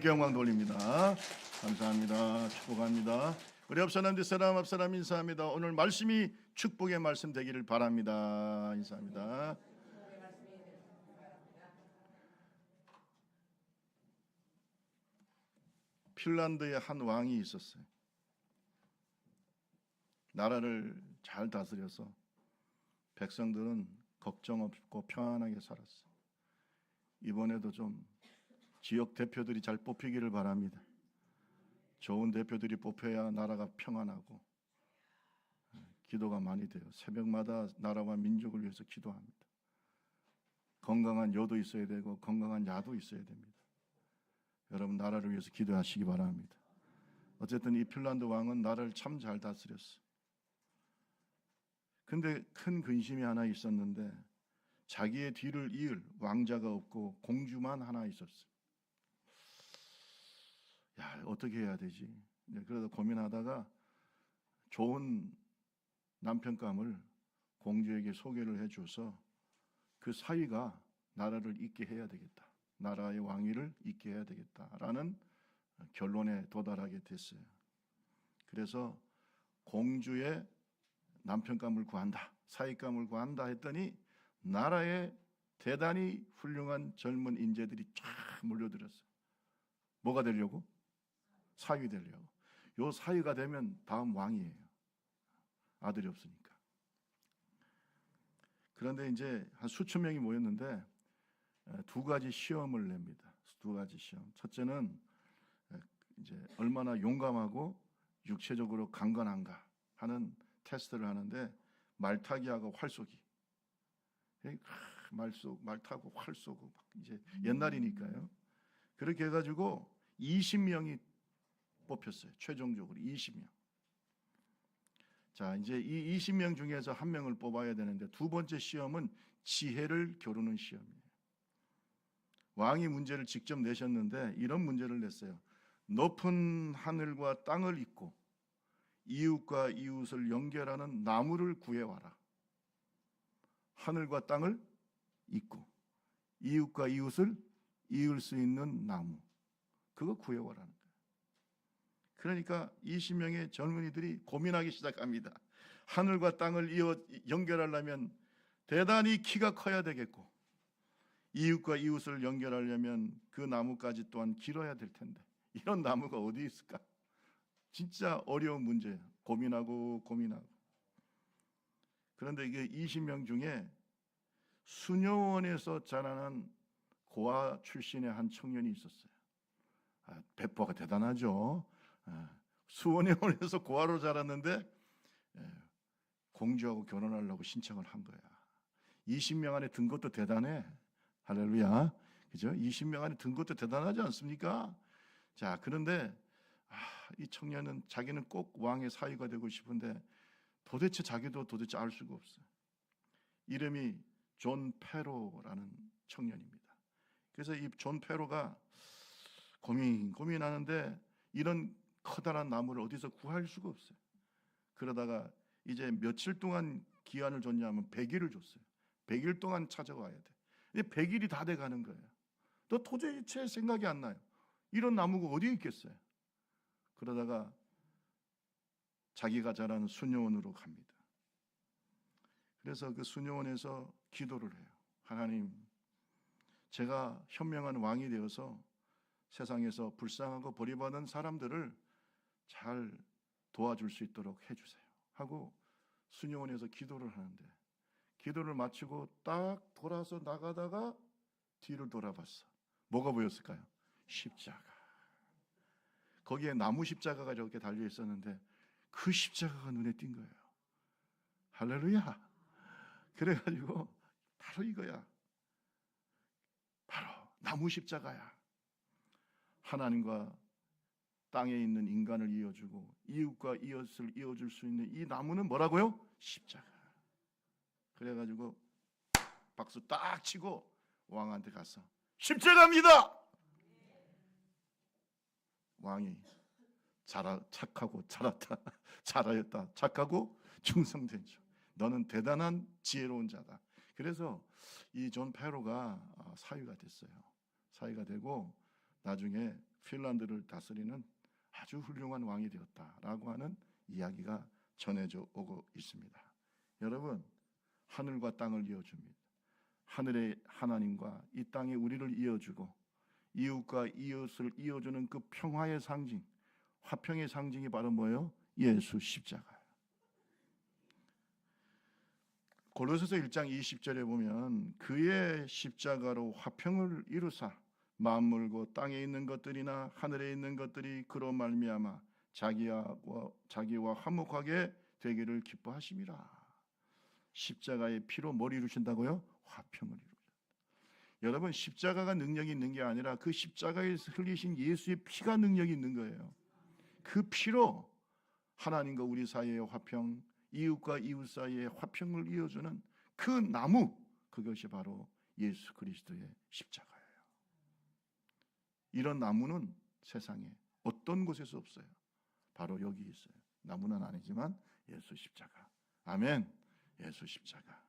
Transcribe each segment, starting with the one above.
주께 영광 돌립니다. 감사합니다. 축복합니다. 우리 앞사람 뒷사람 앞사람 인사합니다. 오늘 말씀이 축복의 말씀 되기를 바랍니다. 인사합니다. 핀란드에 한 왕이 있었어요. 나라를 잘 다스려서 백성들은 걱정 없고 평안하게 살았어요. 이번에도 좀 지역 대표들이 잘 뽑히기를 바랍니다. 좋은 대표들이 뽑혀야 나라가 평안하고 기도가 많이 돼요. 새벽마다 나라와 민족을 위해서 기도합니다. 건강한 여도 있어야 되고 건강한 야도 있어야 됩니다. 여러분 나라를 위해서 기도하시기 바랍니다. 어쨌든 이 핀란드 왕은 나라를 참 잘 다스렸어. 근데 큰 근심이 하나 있었는데 자기의 뒤를 이을 왕자가 없고 공주만 하나 있었어. 야, 어떻게 해야 되지? 그래서 고민하다가 좋은 남편감을 공주에게 소개를 해줘서 그 사위가 나라를 잇게 해야 되겠다. 나라의 왕위를 잇게 해야 되겠다라는 결론에 도달하게 됐어요. 그래서 공주의 남편감을 구한다, 사위감을 구한다 했더니 나라에 대단히 훌륭한 젊은 인재들이 쫙 몰려들었어요. 뭐가 되려고? 사위 되려고. 요 사위가 되면 다음 왕이에요. 아들이 없으니까. 그런데 이제 한 수천 명이 모였는데 두 가지 시험을 냅니다. 두 가지 시험. 첫째는 이제 얼마나 용감하고 육체적으로 강건한가 하는 테스트를 하는데 말타기하고 활쏘기. 말 타고 활 쏘고 이제 옛날이니까요. 그렇게 해가지고 20명이 뽑혔어요. 최종적으로 20명. 자, 이제 이 20명 중에서 한 명을 뽑아야 되는데 두 번째 시험은 지혜를 겨루는 시험이에요. 왕이 문제를 직접 내셨는데 이런 문제를 냈어요. 높은 하늘과 땅을 잇고 이웃과 이웃을 연결하는 나무를 구해와라. 하늘과 땅을 잇고 이웃과 이웃을 이을 수 있는 나무, 그거 구해와라는 거예요. 그러니까 20명의 젊은이들이 고민하기 시작합니다. 하늘과 땅을 연결하려면 대단히 키가 커야 되겠고 이웃과 이웃을 연결하려면 그 나무까지 또한 길어야 될 텐데 이런 나무가 어디 있을까? 진짜 어려운 문제예요. 고민하고 그런데 이게 20명 중에 수녀원에서 자라난 고아 출신의 한 청년이 있었어요. 배포가 대단하죠. 수녀원에서 고아로 자랐는데 공주하고 결혼하려고 신청을 한 거야. 20명 안에 든 것도 대단해. 할렐루야. 그죠? 20명 안에 든 것도 대단하지 않습니까? 자, 그런데 이 청년은 자기는 꼭 왕의 사위가 되고 싶은데 도대체 자기도 도대체 알 수가 없어요. 이름이 존 페로라는 청년입니다. 그래서 이 존 페로가 고민하는데 이런 커다란 나무를 어디서 구할 수가 없어요. 그러다가 이제 며칠 동안 기한을 줬냐면 100일을 줬어요. 100일 동안 찾아와야 돼. 100일이 다 돼가는 거예요. 또 도대체 생각이 안 나요. 이런 나무가 어디에 있겠어요? 그러다가 자기가 자란 수녀원으로 갑니다. 그래서 그 수녀원에서 기도를 해요. 하나님, 제가 현명한 왕이 되어서 세상에서 불쌍하고 버림받은 사람들을 잘 도와줄 수 있도록 해주세요 하고 수녀원에서 기도를 하는데 기도를 마치고 딱 돌아서 나가다가 뒤를 돌아봤어. 뭐가 보였을까요? 십자가. 거기에 나무 십자가가 이렇게 달려 있었는데 그 십자가가 눈에 띈 거예요. 할렐루야. 그래가지고 바로 이거야. 바로 나무 십자가야. 하나님과 땅에 있는 인간을 이어주고 이웃과 이웃을 이어줄 수 있는 이 나무는 뭐라고요? 십자가. 그래가지고 박수 딱 치고 왕한테 가서 십자가입니다. 왕이 착하고 잘하였다. 착하고 충성된 자. 너는 대단한 지혜로운 자다. 그래서 이 존 페로가 사위가 됐어요. 사위가 되고 나중에 핀란드를 다스리는 아주 훌륭한 왕이 되었다라고 하는 이야기가 전해져 오고 있습니다. 여러분, 하늘과 땅을 이어줍니다. 하늘의 하나님과 이 땅에 우리를 이어주고 이웃과 이웃을 이어주는 그 평화의 상징, 화평의 상징이 바로 뭐예요? 예수 십자가예요. 골로새서 1장 20절에 보면 그의 십자가로 화평을 이루사 만물고 땅에 있는 것들이나 하늘에 있는 것들이 그로 말미암아 자기와 화목하게 되기를 기뻐하심이라. 십자가의 피로 뭘 이루신다고요? 화평을 이루신다. 여러분, 십자가가 능력이 있는 게 아니라 그 십자가에 흘리신 예수의 피가 능력이 있는 거예요. 그 피로 하나님과 우리 사이의 화평, 이웃과 이웃 사이의 화평을 이어주는 그 나무, 그것이 바로 예수 그리스도의 십자가예요. 이런 나무는 세상에 어떤 곳에서 없어요. 바로 여기 있어요. 나무는 아니지만 예수 십자가. 아멘. 예수 십자가.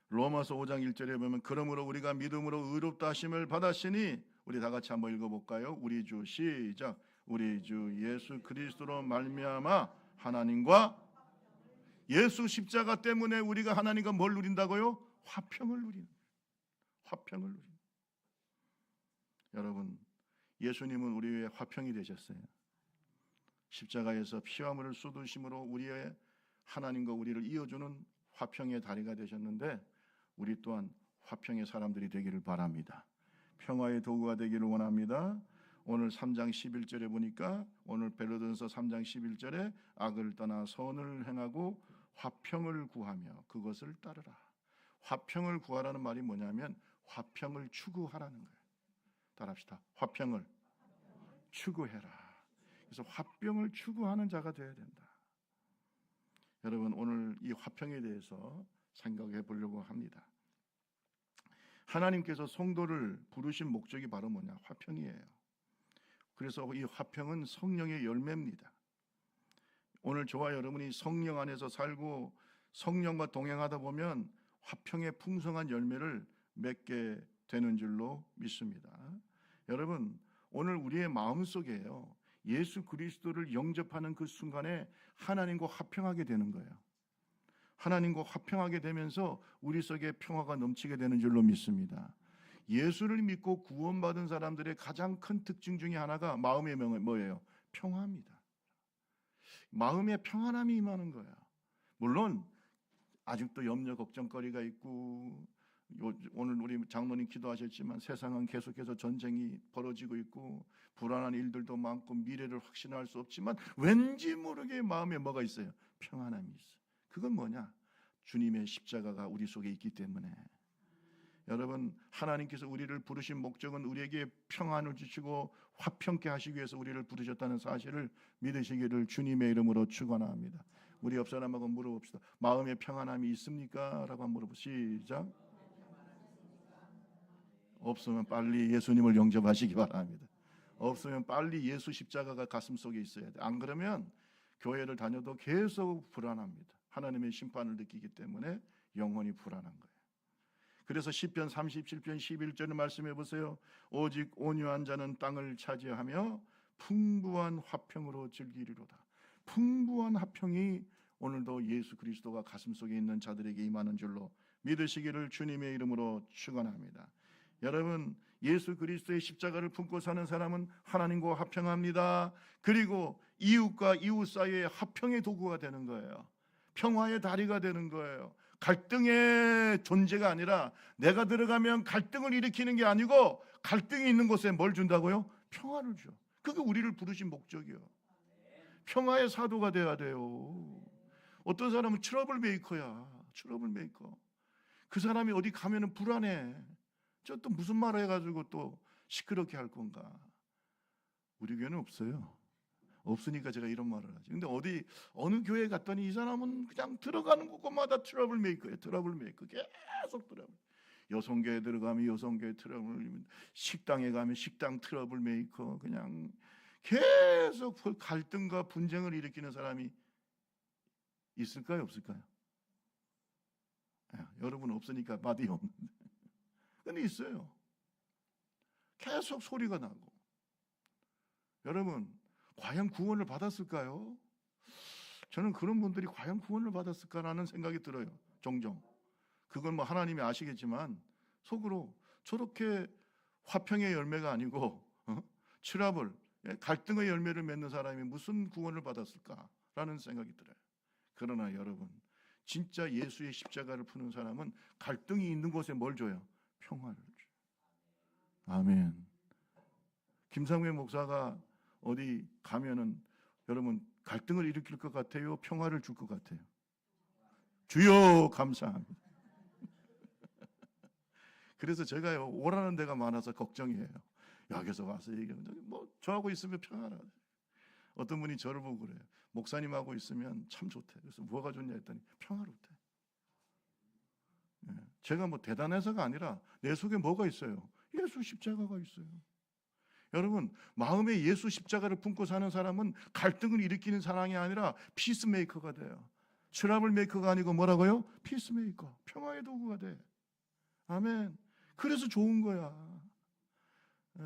로마서 5장 1절에 보면 그러므로 우리가 믿음으로 의롭다 하심을 받았으니, 우리 다 같이 한번 읽어볼까요? 우리 주 시작. 우리 주 예수 그리스도로 말미암아 하나님과, 예수 십자가 때문에 우리가 하나님과 뭘 누린다고요? 화평을 누리는, 화평을 누리는. 여러분, 예수님은 우리의 화평이 되셨어요. 십자가에서 피와 물을 쏟으심으로 우리의 하나님과 우리를 이어주는 화평의 다리가 되셨는데, 우리 또한 화평의 사람들이 되기를 바랍니다. 평화의 도구가 되기를 원합니다. 오늘 3장 11절에 보니까, 오늘 베드로전서 3장 11절에 악을 떠나 선을 행하고 화평을 구하며 그것을 따르라. 화평을 구하라는 말이 뭐냐면 화평을 추구하라는 거예요. 따라합시다. 화평을 추구해라. 그래서 화평을 추구하는 자가 되어야 된다. 여러분, 오늘 이 화평에 대해서 생각해 보려고 합니다. 하나님께서 성도를 부르신 목적이 바로 뭐냐? 화평이에요. 그래서 이 화평은 성령의 열매입니다. 오늘 저와 여러분이 성령 안에서 살고 성령과 동행하다 보면 화평의 풍성한 열매를 맺게 되는 줄로 믿습니다. 여러분, 오늘 우리의 마음속에요, 예수 그리스도를 영접하는 그 순간에 하나님과 화평하게 되는 거예요. 하나님과 화평하게 되면서 우리 속에 평화가 넘치게 되는 줄로 믿습니다. 예수를 믿고 구원받은 사람들의 가장 큰 특징 중에 하나가 마음의 뭐예요? 평화입니다. 마음에 평안함이 임하는 거야. 물론 아직도 염려 걱정거리가 있고, 오늘 우리 장로님 기도하셨지만 세상은 계속해서 전쟁이 벌어지고 있고 불안한 일들도 많고 미래를 확신할 수 없지만 왠지 모르게 마음에 뭐가 있어요? 평안함이 있어요. 그건 뭐냐? 주님의 십자가가 우리 속에 있기 때문에. 여러분, 하나님께서 우리를 부르신 목적은 우리에게 평안을 주시고 화평케 하시기 위해서 우리를 부르셨다는 사실을 믿으시기를 주님의 이름으로 축원합니다. 우리 옆 사람하고 물어봅시다. 마음에 평안함이 있습니까? 라고 한번 물어보시죠. 시작. 없으면 빨리 예수님을 영접하시기 바랍니다. 없으면 빨리 예수 십자가가 가슴속에 있어야 돼. 안 그러면 교회를 다녀도 계속 불안합니다. 하나님의 심판을 느끼기 때문에 영혼이 불안한 거예요. 그래서 시편 37편 11절을 말씀해 보세요. 오직 온유한 자는 땅을 차지하며 풍부한 화평으로 즐기리로다. 풍부한 화평이 오늘도 예수 그리스도가 가슴속에 있는 자들에게 임하는 줄로 믿으시기를 주님의 이름으로 축원합니다. 여러분, 예수 그리스도의 십자가를 품고 사는 사람은 하나님과 화평합니다. 그리고 이웃과 이웃 사이의 화평의 도구가 되는 거예요. 평화의 다리가 되는 거예요. 갈등의 존재가 아니라 내가 들어가면 갈등을 일으키는 게 아니고 갈등이 있는 곳에 뭘 준다고요? 평화를 줘. 그게 우리를 부르신 목적이요. 평화의 사도가 돼야 돼요. 어떤 사람은 트러블 메이커야. 트러블 메이커. 그 사람이 어디 가면은 불안해. 저 또 무슨 말을 해가지고 또 시끄럽게 할 건가. 우리 교회는 없어요. 없으니까 제가 이런 말을 하죠. 근데 어느 교회에 갔더니 이 사람은 그냥 들어가는 곳마다 트러블 메이커예요. 트러블 메이커. 계속 트러블. 여성교회 들어가면 여성교회 트러블, 식당에 가면 식당 트러블 메이커. 그냥 계속 갈등과 분쟁을 일으키는 사람이 있을까요? 없을까요? 여러분 없으니까 말이 없는데. 근데 있어요. 계속 소리가 나고. 여러분, 과연 구원을 받았을까요? 저는 그런 분들이 과연 구원을 받았을까라는 생각이 들어요. 종종. 그건 뭐 하나님이 아시겠지만 속으로 저렇게 화평의 열매가 아니고 트러블, 갈등의 열매를 맺는 사람이 무슨 구원을 받았을까라는 생각이 들어요. 그러나 여러분, 진짜 예수의 십자가를 푸는 사람은 갈등이 있는 곳에 뭘 줘요? 평화를 줘요. 아멘. 김상회 목사가 어디 가면은 여러분 갈등을 일으킬 것 같아요? 평화를 줄 것 같아요? 주여 감사합니다. 그래서 제가요 오라는 데가 많아서 걱정이에요. 여기서 와서 얘기하면 뭐 저하고 있으면 평안하다. 어떤 분이 저를 보고 그래요. 목사님하고 있으면 참 좋대. 그래서 뭐가 좋냐 했더니 평화롭대. 제가 뭐 대단해서가 아니라 내 속에 뭐가 있어요? 예수 십자가가 있어요. 여러분, 마음에 예수 십자가를 품고 사는 사람은 갈등을 일으키는 사람이 아니라 피스메이커가 돼요. 트러블 메이커가 아니고 뭐라고요? 피스메이커, 평화의 도구가 돼. 아멘. 그래서 좋은 거야.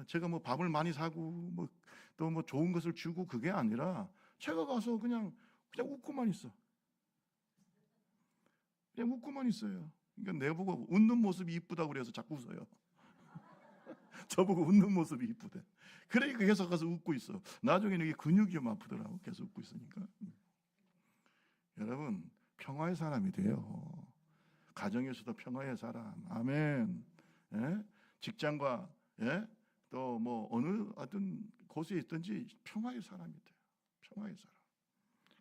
제가 뭐 밥을 많이 사고 뭐 또 뭐 좋은 것을 주고 그게 아니라 제가 가서 그냥 웃고만 있어. 그냥 웃고만 있어요. 그러니까 내보고 웃는 모습이 이쁘다고 그래서 자꾸 웃어요. 저보고 웃는 모습이 이쁘대. 그러니까 계속 가서 웃고 있어. 나중에는 이게 근육이 좀 아프더라고. 계속 웃고 있으니까. 여러분, 평화의 사람이 돼요. 가정에서도 평화의 사람. 아멘. 예? 직장과 또 뭐 어느 어떤 곳에 있든지 평화의 사람이 돼요. 평화의 사람.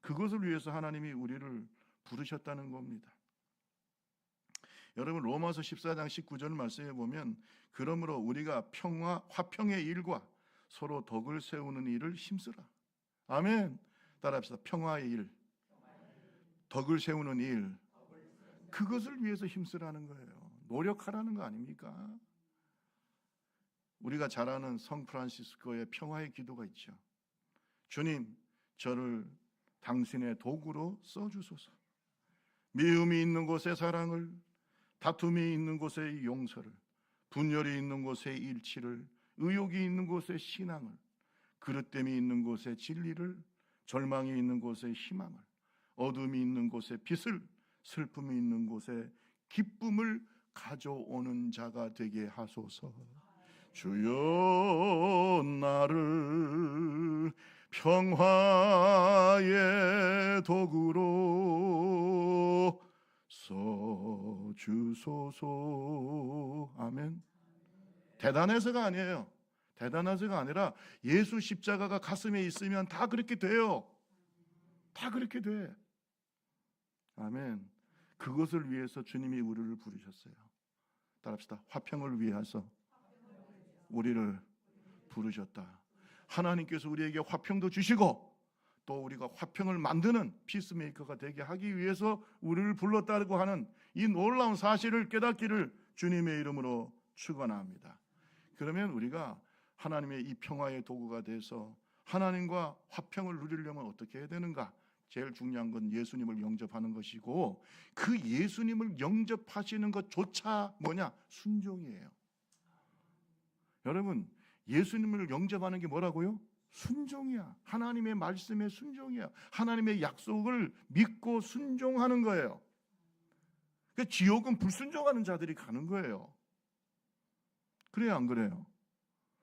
그것을 위해서 하나님이 우리를 부르셨다는 겁니다. 여러분 로마서 14장 19절 말씀에 보면 그러므로 우리가 화평의 일과 서로 덕을 세우는 일을 힘쓰라. 아멘. 따라합시다. 평화의 일, 덕을 세우는 일, 그것을 위해서 힘쓰라는 거예요. 노력하라는 거 아닙니까? 우리가 잘 아는 성 프란시스코의 평화의 기도가 있죠. 주님, 저를 당신의 도구로 써주소서. 미움이 있는 곳에 사랑을, 다툼이 있는 곳에 용서를, 분열이 있는 곳에 일치를, 의욕이 있는 곳에 신앙을, 그릇됨이 있는 곳에 진리를, 절망이 있는 곳에 희망을, 어둠이 있는 곳에 빛을, 슬픔이 있는 곳에 기쁨을 가져오는 자가 되게 하소서. 주여 나를 평화의 도구로 써주소서. 아멘. 대단해서가 아니에요. 대단해서가 아니라 예수 십자가가 가슴에 있으면 다 그렇게 돼요. 다 그렇게 돼. 아멘. 그것을 위해서 주님이 우리를 부르셨어요. 따라합시다. 화평을 위해서 우리를 부르셨다. 하나님께서 우리에게 화평도 주시고 또 우리가 화평을 만드는 피스메이커가 되게 하기 위해서 우리를 불렀다고 하는 이 놀라운 사실을 깨닫기를 주님의 이름으로 축원합니다. 그러면 우리가 하나님의 이 평화의 도구가 돼서 하나님과 화평을 누리려면 어떻게 해야 되는가? 제일 중요한 건 예수님을 영접하는 것이고 그 예수님을 영접하시는 것조차 뭐냐? 순종이에요. 여러분, 예수님을 영접하는 게 뭐라고요? 순종이야. 하나님의 말씀에 순종이야. 하나님의 약속을 믿고 순종하는 거예요. 그러니까 지옥은 불순종하는 자들이 가는 거예요. 그래요, 안 그래요?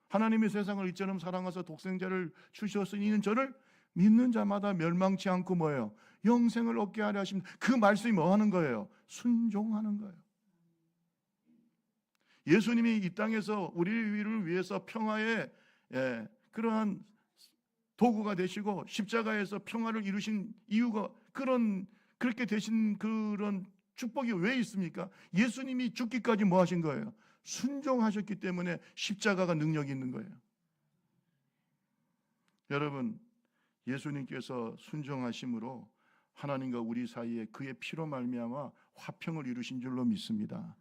하나님이 세상을 이처럼 사랑하사 독생자를 주셨으니 이는 저를 믿는 자마다 멸망치 않고 뭐예요? 영생을 얻게 하려 하십니다. 그 말씀이 뭐 하는 거예요? 순종하는 거예요. 예수님이 이 땅에서 우리를 위해서 평화의 그러한 도구가 되시고 십자가에서 평화를 이루신 이유가 그렇게 되신 그런 축복이 왜 있습니까? 예수님이 죽기까지 뭐 하신 거예요? 순종하셨기 때문에 십자가가 능력이 있는 거예요. 여러분, 예수님께서 순종하심으로 하나님과 우리 사이에 그의 피로 말미암아 화평을 이루신 줄로 믿습니다.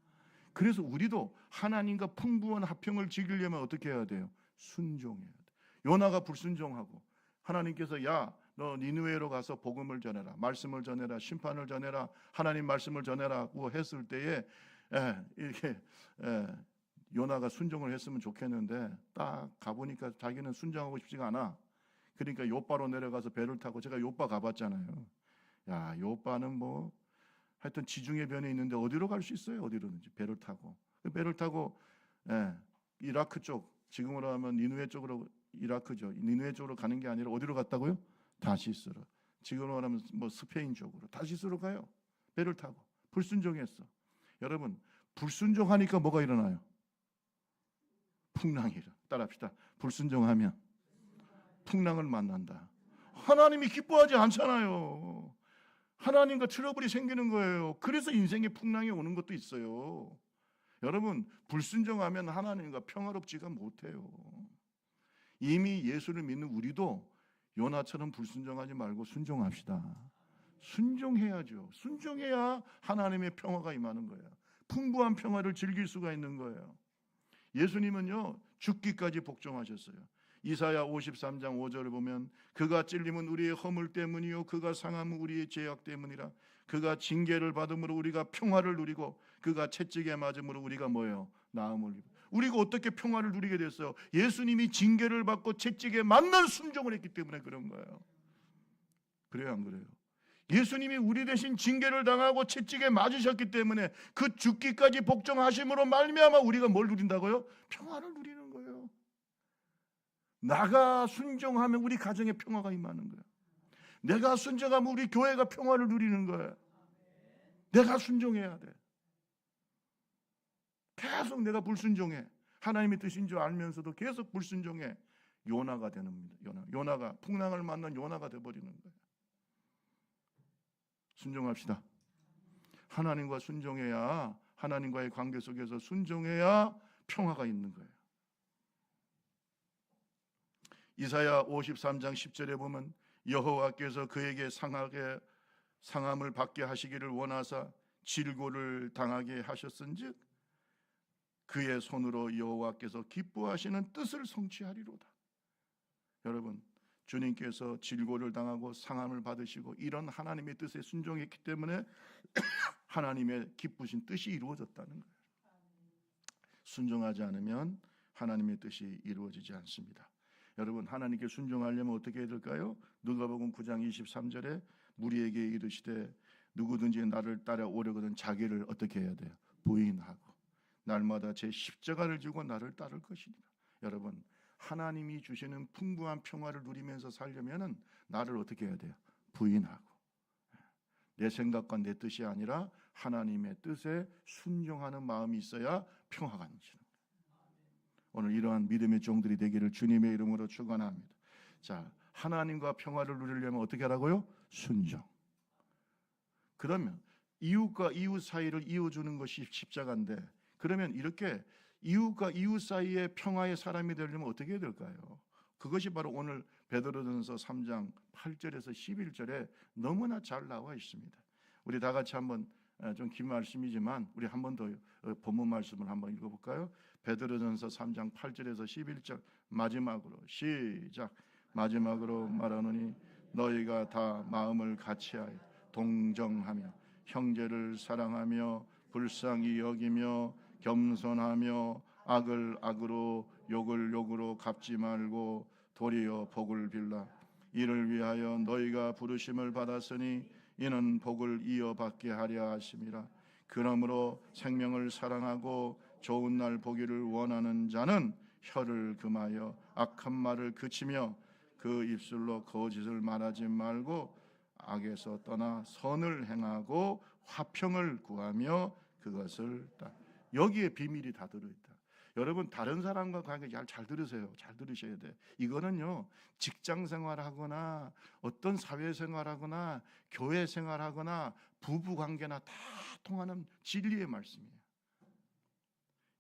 그래서 우리도 하나님과 풍부한 화평을 지키려면 어떻게 해야 돼요? 순종해야 돼요. 요나가 불순종하고 하나님께서 야, 너 니느웨로 가서 복음을 전해라, 말씀을 전해라, 심판을 전해라, 하나님 말씀을 전해라고 했을 때에 이렇게 요나가 순종을 했으면 좋겠는데 딱 가보니까 자기는 순종하고 싶지가 않아. 그러니까 요바로 내려가서 배를 타고, 제가 요바 가봤잖아요. 야, 요바는 뭐 하여튼 지중해 변에 있는데 어디로 갈 수 있어요? 어디로든지 배를 타고. 그 배를 타고 이라크 쪽, 지금으로 하면 니누에 쪽으로, 이라크죠. 니누에 쪽으로 가는 게 아니라 어디로 갔다고요? 다시스로. 지금으로 하면 뭐 스페인 쪽으로 다시스로 가요. 배를 타고. 불순종했어. 여러분, 불순종하니까 뭐가 일어나요? 풍랑이 일어나. 따라합시다. 불순종하면 풍랑을 만난다. 하나님이 기뻐하지 않잖아요. 하나님과 트러블이 생기는 거예요. 그래서 인생에 풍랑이 오는 것도 있어요. 여러분, 불순종하면 하나님과 평화롭지가 못해요. 이미 예수를 믿는 우리도 요나처럼 불순종하지 말고 순종합시다. 순종해야죠. 순종해야 하나님의 평화가 임하는 거예요. 풍부한 평화를 즐길 수가 있는 거예요. 예수님은요, 죽기까지 복종하셨어요. 이사야 53장 5절을 보면 그가 찔림은 우리의 허물 때문이요 그가 상함은 우리의 죄악 때문이라. 그가 징계를 받음으로 우리가 평화를 누리고 그가 채찍에 맞음으로 우리가 뭐예요? 나음을 입고. 우리가 어떻게 평화를 누리게 됐어요? 예수님이 징계를 받고 채찍에 맞는 순종을 했기 때문에 그런 거예요. 그래요, 안 그래요? 예수님이 우리 대신 징계를 당하고 채찍에 맞으셨기 때문에 그 죽기까지 복종하심으로 말미암아 우리가 뭘 누린다고요? 평화를 누리는 거예요. 나가 순종하면 우리 가정에 평화가 임하는 거예요. 내가 순종하면 우리 교회가 평화를 누리는 거예요. 내가 순종해야 돼. 계속 내가 불순종해. 하나님의 뜻인 줄 알면서도 계속 불순종해. 요나가 되는 겁니다. 요나가 풍랑을 만난 요나가 되어버리는 거예요. 순종합시다. 하나님과 순종해야, 하나님과의 관계 속에서 순종해야 평화가 있는 거예요. 이사야 53장 10절에 보면 여호와께서 그에게 상함을 받게 하시기를 원하사 질고를 당하게 하셨은즉 그의 손으로 여호와께서 기뻐하시는 뜻을 성취하리로다. 여러분, 주님께서 질고를 당하고 상함을 받으시고 이런 하나님의 뜻에 순종했기 때문에 하나님의 기쁘신 뜻이 이루어졌다는 거예요. 순종하지 않으면 하나님의 뜻이 이루어지지 않습니다. 여러분, 하나님께 순종하려면 어떻게 해야 될까요? 누가복음 9장 23절에 무리에게 이르시되 누구든지 나를 따라오려거든 자기를 어떻게 해야 돼요? 부인하고 날마다 제 십자가를 지고 나를 따를 것이니라. 여러분, 하나님이 주시는 풍부한 평화를 누리면서 살려면은 나를 어떻게 해야 돼요? 부인하고 내 생각과 내 뜻이 아니라 하나님의 뜻에 순종하는 마음이 있어야 평화가 넘치는 거예요. 오늘 이러한 믿음의 종들이 되기를 주님의 이름으로 축원합니다. 자, 하나님과 평화를 누리려면 어떻게 하라고요? 순종. 그러면 이웃과 이웃 사이를 이어주는 것이 십자가인데, 그러면 이렇게 이웃과 이웃 사이의 평화의 사람이 되려면 어떻게 해야 될까요? 그것이 바로 오늘 베드로전서 3장 8절에서 11절에 너무나 잘 나와 있습니다. 우리 다 같이 한번, 좀 긴 말씀이지만 우리 한 번 더 본문 말씀을 한번 읽어볼까요? 베드로전서 3장 8절에서 11절 마지막으로 시작. 마지막으로 말하노니 너희가 다 마음을 같이하여 동정하며 형제를 사랑하며 불쌍히 여기며 겸손하며 악을 악으로 욕을 욕으로 갚지 말고 도리어 복을 빌라. 이를 위하여 너희가 부르심을 받았으니 이는 복을 이어받게 하려 하심이라. 그러므로 생명을 사랑하고 좋은 날 보기를 원하는 자는 혀를 금하여 악한 말을 그치며 그 입술로 거짓을 말하지 말고 악에서 떠나 선을 행하고 화평을 구하며 그것을 여기에 비밀이 다 들어있다. 여러분, 다른 사람과 관계 잘 들으세요. 잘 들으셔야 돼. 이거는요, 직장 생활하거나 어떤 사회 생활하거나 교회 생활하거나 부부 관계나 다 통하는 진리의 말씀이에요.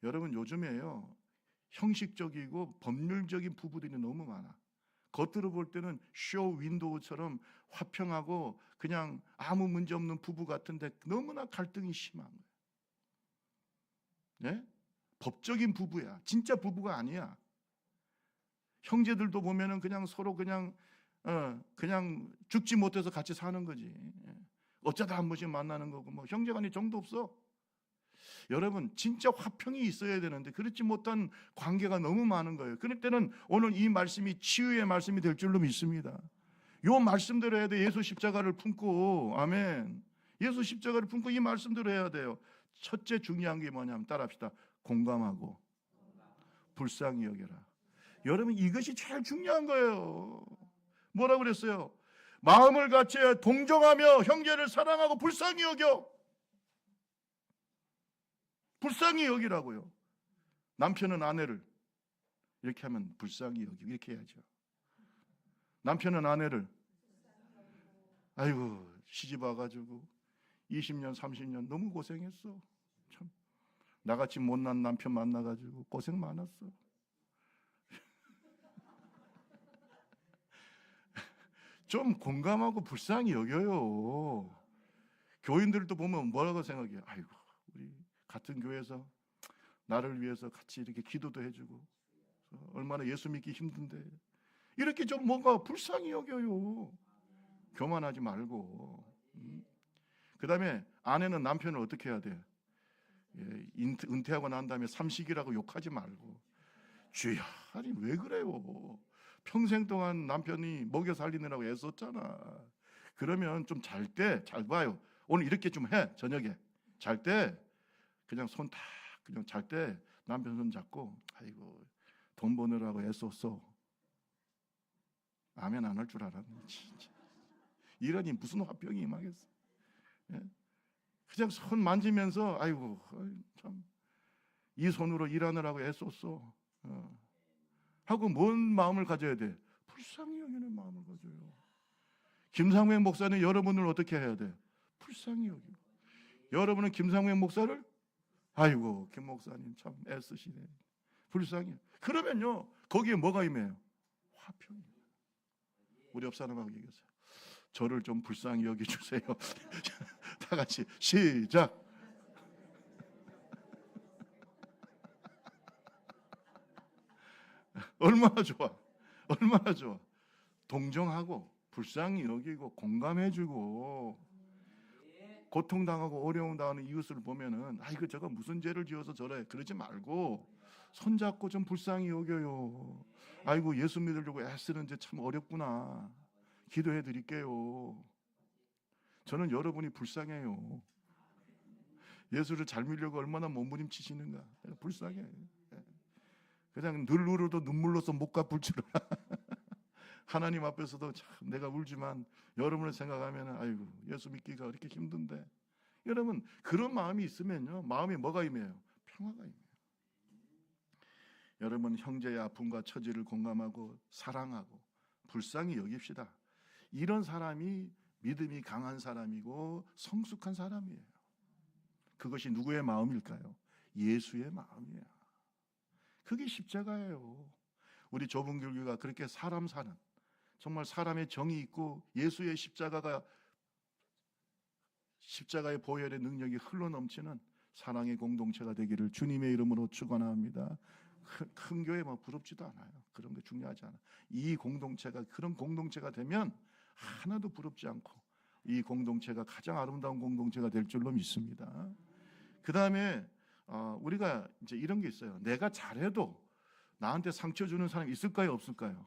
여러분, 요즘에요, 형식적이고 법률적인 부부들이 너무 많아. 겉으로 볼 때는 쇼 윈도우처럼 화평하고 그냥 아무 문제 없는 부부 같은데 너무나 갈등이 심한 거예요. 네? 법적인 부부야. 진짜 부부가 아니야. 형제들도 보면은 그냥 서로 그냥 죽지 못해서 같이 사는 거지. 어쩌다 한 번씩 만나는 거고 뭐 형제간에 정도 없어. 여러분 진짜 화평이 있어야 되는데 그렇지 못한 관계가 너무 많은 거예요. 그럴 때는 오늘 이 말씀이 치유의 말씀이 될 줄로 믿습니다. 요 말씀대로 해야 돼. 예수 십자가를 품고, 아멘. 예수 십자가를 품고 이 말씀대로 해야 돼요. 첫째 중요한 게 뭐냐면 따라합시다. 공감하고 불쌍히 여겨라. 여러분 이것이 제일 중요한 거예요. 뭐라고 그랬어요? 마음을 같이 동정하며 형제를 사랑하고 불쌍히 여겨. 불쌍히 여기라고요. 남편은 아내를 이렇게 하면 불쌍히 여기고 이렇게 해야죠. 남편은 아내를 아이고 시집 와가지고 20년 30년 너무 고생했어. 참 나같이 못난 남편 만나가지고 고생 많았어. 좀 공감하고 불쌍히 여겨요. 교인들도 보면 뭐라고 생각해요? 아이고 우리 같은 교회에서 나를 위해서 같이 이렇게 기도도 해주고 얼마나 예수 믿기 힘든데 이렇게 좀 뭔가 불쌍히 여겨요. 교만하지 말고. 그 다음에 아내는 남편을 어떻게 해야 돼? 은퇴하고 난 다음에 삼식이라고 욕하지 말고 주여 아니 왜 그래요? 평생 동안 남편이 먹여 살리느라고 애썼잖아. 그러면 좀 잘 때 잘 봐요. 오늘 이렇게 좀 해. 저녁에 잘 때 그냥 손 탁 그냥 잘 때 남편 손 잡고 아이고 돈 버느라고 애썼어. 아멘 안 할 줄 알았네. 진짜 이러니 무슨 화병이 임하겠어. 예? 그냥 손 만지면서 아이고 참 이 손으로 일하느라고 애썼어. 하고 뭔 마음을 가져야 돼? 불쌍히 여기는 마음을 가져요. 김상회 목사는 여러분을 어떻게 해야 돼? 불쌍히 여기고. 여러분은 김상회 목사를 아이고 김 목사님 참 애쓰시네. 불쌍히. 그러면요 거기에 뭐가 임해요? 화평이. 우리 옆 사람하고 얘기했어요. 저를 좀 불쌍히 여겨주세요. 다 같이 시작. 얼마나 좋아. 얼마나 좋아. 동정하고 불쌍히 여기고 공감해주고 고통당하고 어려움 당하는 이웃을 보면은 아이고 저거 무슨 죄를 지어서 저래 그러지 말고 손잡고 좀 불쌍히 여겨요. 아이고 예수 믿으려고 애쓰는데 참 어렵구나. 기도해 드릴게요. 저는 여러분이 불쌍해요. 예수를 잘 믿으려고 얼마나 몸부림치시는가. 불쌍해. 그냥 늘 울어도 눈물로서 목과 불줄 알아. 하나님 앞에서도 참 내가 울지만 여러분을 생각하면 아이고 예수 믿기가 그렇게 힘든데 여러분 그런 마음이 있으면요 마음에 뭐가 임해요? 평화가 임해요. 여러분 형제의 아픔과 처지를 공감하고 사랑하고 불쌍히 여깁시다. 이런 사람이 믿음이 강한 사람이고 성숙한 사람이에요. 그것이 누구의 마음일까요? 예수의 마음이에요. 그게 십자가예요. 우리 좁은 교회가 그렇게 사람 사는 정말 사람의 정이 있고 예수의 십자가의 보혈의 능력이 흘러넘치는 사랑의 공동체가 되기를 주님의 이름으로 축원합니다. 큰 교회 뭐 부럽지도 않아요. 그런 게 중요하지 않아. 이 공동체가 그런 공동체가 되면 하나도 부럽지 않고 이 공동체가 가장 아름다운 공동체가 될 줄로 믿습니다. 그 다음에 우리가 이제 이런 게 있어요. 내가 잘해도 나한테 상처 주는 사람이 있을까요, 없을까요?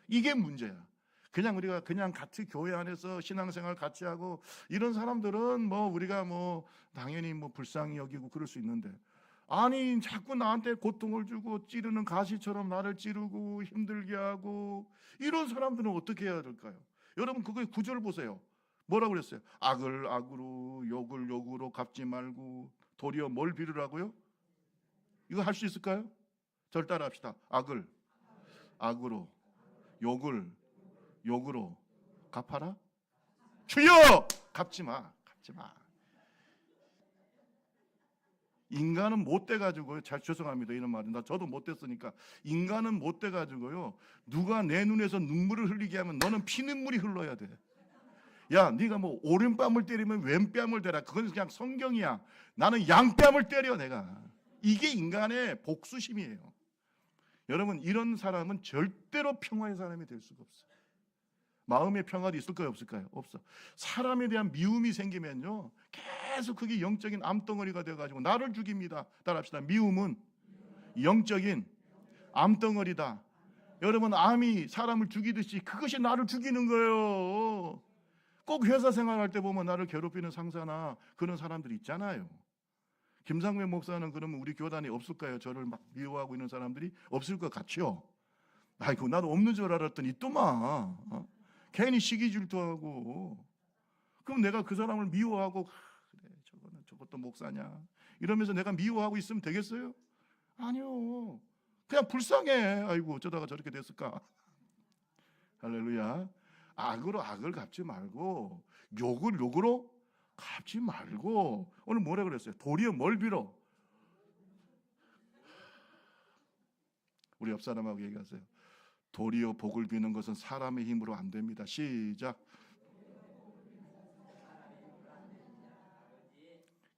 이게 문제야. 그냥 우리가 그냥 같이 교회 안에서 신앙생활 같이 하고 이런 사람들은 뭐 우리가 뭐 당연히 뭐 불쌍히 여기고 그럴 수 있는데 아니 자꾸 나한테 고통을 주고 찌르는 가시처럼 나를 찌르고 힘들게 하고 이런 사람들은 어떻게 해야 될까요? 여러분 그거의 구절 보세요. 뭐라고 그랬어요? 악을 악으로 욕을 욕으로 갚지 말고 도리어 뭘 빌으라고요? 이거 할 수 있을까요? 절 따라합시다. 악을 악으로 욕을 욕으로 갚아라. 주여 갚지 마. 갚지 마. 인간은 못 돼가지고요. 잘 죄송합니다 이런 말은 저도 못 됐으니까 인간은 못 돼가지고요. 누가 내 눈에서 눈물을 흘리게 하면 너는 피눈물이 흘러야 돼. 야, 네가 뭐 오른뺨을 때리면 왼뺨을 대라. 그건 그냥 성경이야. 나는 양뺨을 때려 내가. 이게 인간의 복수심이에요. 여러분 이런 사람은 절대로 평화의 사람이 될 수가 없어요. 마음의 평화도 있을까요, 없을까요? 없어. 사람에 대한 미움이 생기면요 계속 그게 영적인 암덩어리가 되어가지고 나를 죽입니다. 따라합시다. 미움은 영적인 암덩어리다. 여러분, 암이 사람을 죽이듯이 그것이 나를 죽이는 거예요. 꼭 회사 생활할 때 보면 나를 괴롭히는 상사나 그런 사람들이 있잖아요. 김상회 목사는 그러면 우리 교단에 없을까요? 저를 막 미워하고 있는 사람들이 없을 것 같죠? 아이고, 나도 없는 줄 알았더니 또마 괜히 시기 질투하고, 그럼 내가 그 사람을 미워하고 그래, 저것도 목사냐 이러면서 내가 미워하고 있으면 되겠어요? 아니요. 그냥 불쌍해. 아이고, 어쩌다가 저렇게 됐을까. 할렐루야. 악으로 악을 갚지 말고, 욕을 욕으로 갚지 말고. 오늘 뭐라 그랬어요? 도리어 뭘 빌어? 우리 옆 사람하고 얘기하세요. 도리어 복을 비는 것은 사람의 힘으로 안 됩니다. 시작.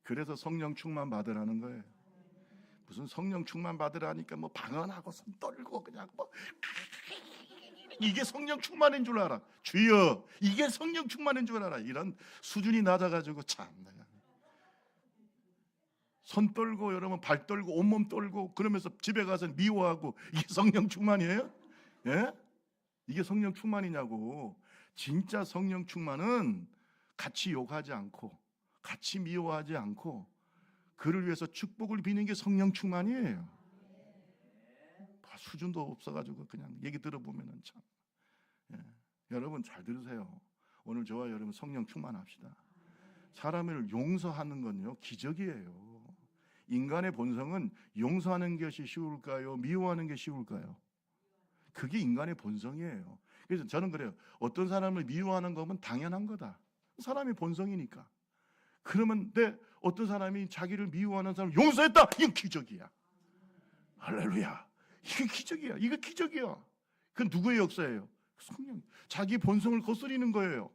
그래서 성령 충만 받으라는 거예요. 무슨 성령 충만 받으라니까 뭐 방언하고 손 떨고 그냥 뭐 이게 성령 충만인 줄 알아. 주여, 이게 성령 충만인 줄 알아. 이런 수준이 낮아가지고 참 손 떨고 여러분 발 떨고 온몸 떨고 그러면서 집에 가서 미워하고, 이게 성령 충만이에요? 예? 이게 성령 충만이냐고. 진짜 성령 충만은 같이 욕하지 않고 같이 미워하지 않고 그를 위해서 축복을 비는 게 성령 충만이에요. 수준도 없어가지고 그냥 얘기 들어보면은 참. 예. 여러분 잘 들으세요. 오늘 저와 여러분 성령 충만합시다. 사람을 용서하는 건요 기적이에요. 인간의 본성은 용서하는 것이 쉬울까요? 미워하는 게 쉬울까요? 그게 인간의 본성이에요. 그래서 저는 그래요. 어떤 사람을 미워하는 거면 당연한 거다. 사람의 본성이니까. 그러면 어떤 사람이 자기를 미워하는 사람을 용서했다. 이건 기적이야. 할렐루야. 이게 기적이야. 이거 기적이야. 그건 누구의 역사예요? 성령. 자기 본성을 거스리는 거예요.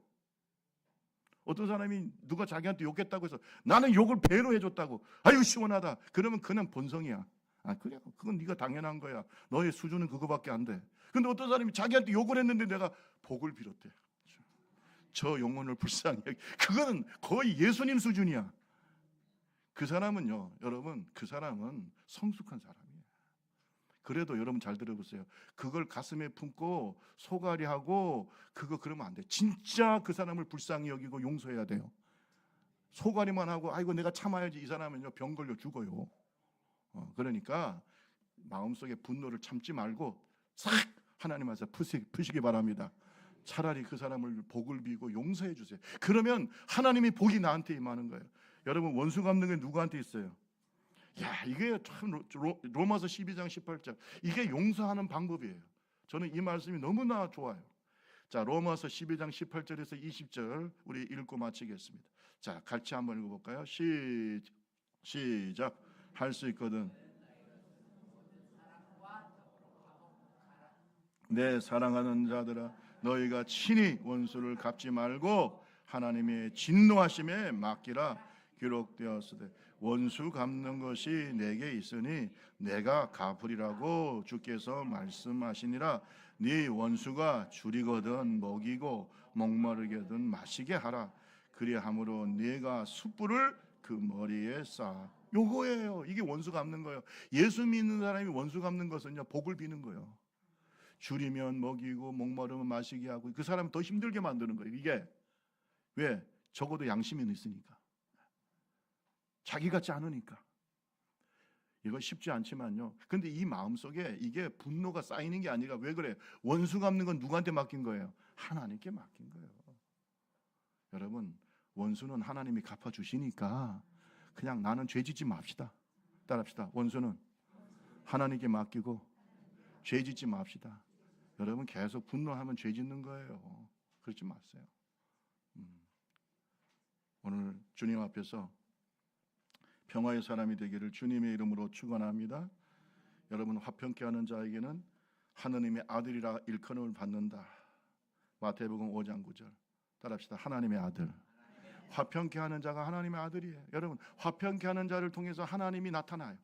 어떤 사람이 누가 자기한테 욕했다고 해서 나는 욕을 배로 해줬다고. 아유 시원하다. 그러면 그냥 본성이야. 아 그래, 그건 네가 당연한 거야. 너의 수준은 그거밖에 안 돼. 근데 어떤 사람이 자기한테 욕을 했는데 내가 복을 빌었대. 저 영혼을 불쌍히 여기. 그거는 거의 예수님 수준이야. 그 사람은요, 여러분, 그 사람은 성숙한 사람이에요. 그래도 여러분 잘 들어보세요. 그걸 가슴에 품고 소갈이하고 그러면 안 돼. 진짜 그 사람을 불쌍히 여기고 용서해야 돼요. 소갈이만 하고 아이고 내가 참아야지, 이 사람은요 병 걸려 죽어요. 그러니까 마음속에 분노를 참지 말고 싹 하나님 앞에서 푸시기 바랍니다. 차라리 그 사람을 복을 비고 용서해 주세요. 그러면 하나님이 복이 나한테 임하는 거예요. 여러분 원수 갚는 게 누구한테 있어요? 야, 이게 참 로마서 12장 18절 이게 용서하는 방법이에요. 저는 이 말씀이 너무나 좋아요. 자, 로마서 12장 18절에서 20절 우리 읽고 마치겠습니다. 자, 같이 한번 읽어볼까요? 시작. 할 수 있거든. 내 사랑하는 자들아, 너희가 친히 원수를 갚지 말고 하나님의 진노하심에 맡기라. 기록되었으되 원수 갚는 것이 내게 있으니 내가 갚으리라고 주께서 말씀하시니라. 네 원수가 줄이거든 먹이고 목마르게든 마시게 하라. 그리함으로 네가 숯불을 그 머리에 쌓아. 요거예요. 이게 원수 갚는 거예요. 예수 믿는 사람이 원수 갚는 것은요 복을 비는 거예요. 줄이면 먹이고 목마르면 마시게 하고 그 사람 더 힘들게 만드는 거예요. 이게 왜? 적어도 양심이 있으니까, 자기 같지 않으니까. 이거 쉽지 않지만요. 근데 이 마음속에 이게 분노가 쌓이는 게 아니라 왜 그래? 원수 갚는 건 누구한테 맡긴 거예요? 하나님께 맡긴 거예요. 여러분, 원수는 하나님이 갚아주시니까 그냥 나는 죄짓지 맙시다. 따라합시다. 원수는 하나님께 맡기고 죄짓지 맙시다. 여러분 계속 분노하면 죄짓는 거예요. 그러지 마세요. 오늘 주님 앞에서 평화의 사람이 되기를 주님의 이름으로 축원합니다. 여러분, 화평케 하는 자에게는 하나님의 아들이라 일컬음을 받는다. 마태복음 5장 9절 따라합시다. 하나님의 아들. 화평케 하는 자가 하나님의 아들이에요. 여러분, 화평케 하는 자를 통해서 하나님이 나타나요.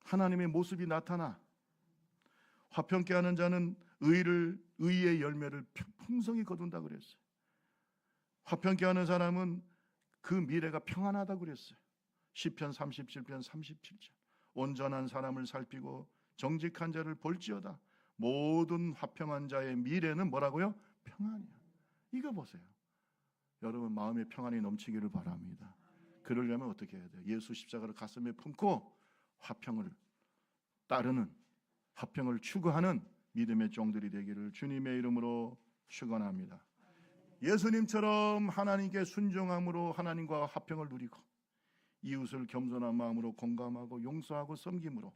하나님의 모습이 나타나. 화평케 하는 자는 의의 열매를 풍성히 거둔다 그랬어요. 화평케 하는 사람은 그 미래가 평안하다고 그랬어요. 시편 37편 37절. 온전한 사람을 살피고 정직한 자를 볼지어다. 모든 화평한 자의 미래는 뭐라고요? 평안이야. 이거 보세요. 여러분 마음의 평안이 넘치기를 바랍니다. 그러려면 어떻게 해야 돼요? 예수 십자가를 가슴에 품고 화평을 따르는, 화평을 추구하는 믿음의 종들이 되기를 주님의 이름으로 축원합니다. 예수님처럼 하나님께 순종함으로 하나님과 화평을 누리고 이웃을 겸손한 마음으로 공감하고 용서하고 섬김으로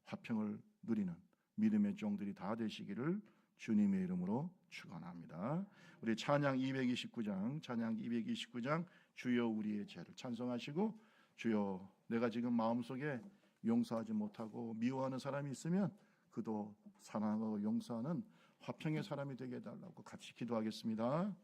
화평을 누리는 믿음의 종들이 다 되시기를 주님의 이름으로 축원합니다. 우리 찬양 229장 주여 우리의 죄를 찬송하시고, 주여 내가 지금 마음속에 용서하지 못하고 미워하는 사람이 있으면 그도 사랑하고 용서하는 화평의 사람이 되게 해달라고 같이 기도하겠습니다.